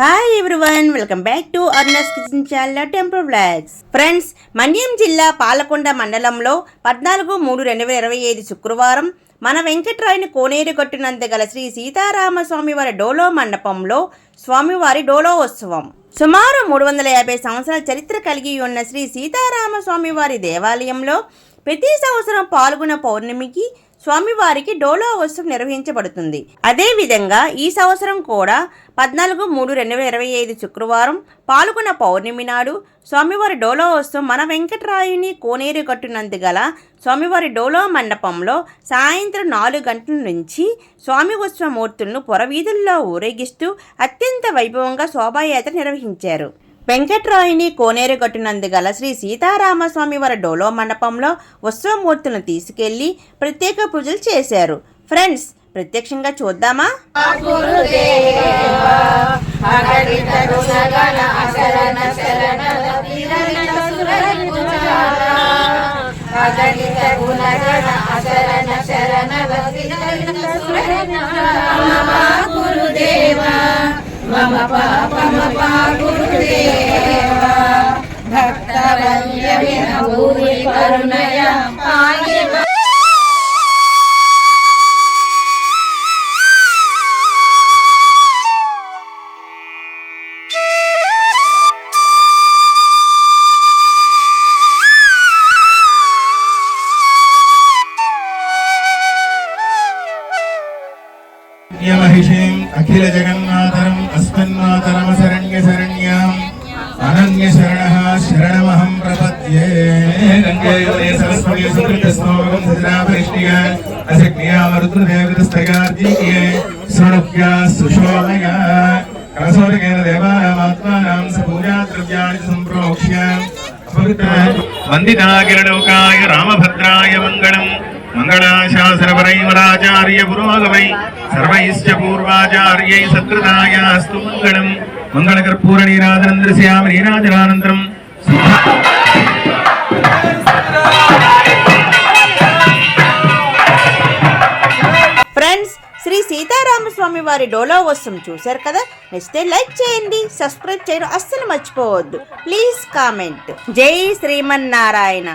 Hi everyone, welcome back to అర్నస్ kitchen channel temple vlogs. Friends, Manyam జిల్లా పాలకొండ మండలంలో 14/3/2025 శుక్రవారం మన వెంకట్రాయుని కోనేరు గట్టునందు గల శ్రీ సీతారామస్వామి వారి డోలో మండపంలో స్వామివారి డోలో ఉత్సవం. సుమారు 350 సంవత్సరాల చరిత్ర కలిగి ఉన్న శ్రీ సీతారామస్వామి వారి దేవాలయంలో ప్రతి సంవత్సరం పాల్గొన్న పౌర్ణమికి స్వామివారికి డోలో ఉత్సవం నిర్వహించబడుతుంది. అదేవిధంగా ఈ సంవత్సరం కూడా 14/3/2025 శుక్రవారం పాల్గొన్న పౌర్ణమి నాడు స్వామివారి డోలో ఉత్సవం మన వెంకట్రాయుని కోనేరు గట్టునందు గల స్వామివారి డోలో మండపంలో సాయంత్రం 4 గంటల నుంచి స్వామి ఉత్సవమూర్తులను పొరవీధుల్లో ఊరేగిస్తూ అత్యంత వైభవంగా శోభాయాత్ర నిర్వహించారు. వెంకట్రాయుని కోనేరు గట్టునందు గల శ్రీ సీతారామస్వామి వారి డోలో మండపంలో ఉత్సవమూర్తులను తీసుకెళ్లి ప్రత్యేక పూజలు చేశారు. ఫ్రెండ్స్, ప్రత్యక్షంగా చూద్దామా? మమ పాపమ గురుదేవ భక్తవల్య భూరి కరుణయ महिषीं अखिल जगन्नाथरं अस्मन्मातरम शरण्य शरण्यां अनन्य शरणः शरणमहं प्रपद्ये. गंगे योने सरस्वती सुकृत स्मोगं सजनाभरिष्टिया अशक्नियामरुद्रदेवतस्तगार्जीये शृणुभ्या सुशोभया रसोदकेन देवानामात्मानां सपूजा द्रव्याणि सम्प्रोक्ष्य वन्दिताकिरणोकाय रामभद्राय मङ्गलम् मंगलाशासनपरैवराचार्य पुरोगमै सर्वैश्च पूर्वाचार्यै सत्कृतायास्तु मंगलम्. मंगलकर्पूर नीराजनं दर्शयामि. नीराजनानन्तरं ఫ్రెండ్స్, శ్రీ సీతారామస్వామి వారి డోలో ఉత్సవం చూశారు కదా. నచ్చితే లైక్ చేయండి, సబ్స్క్రైబ్ చేయడం అస్సలు మర్చిపోవద్దు. Please comment. జై శ్రీమన్నారాయణ.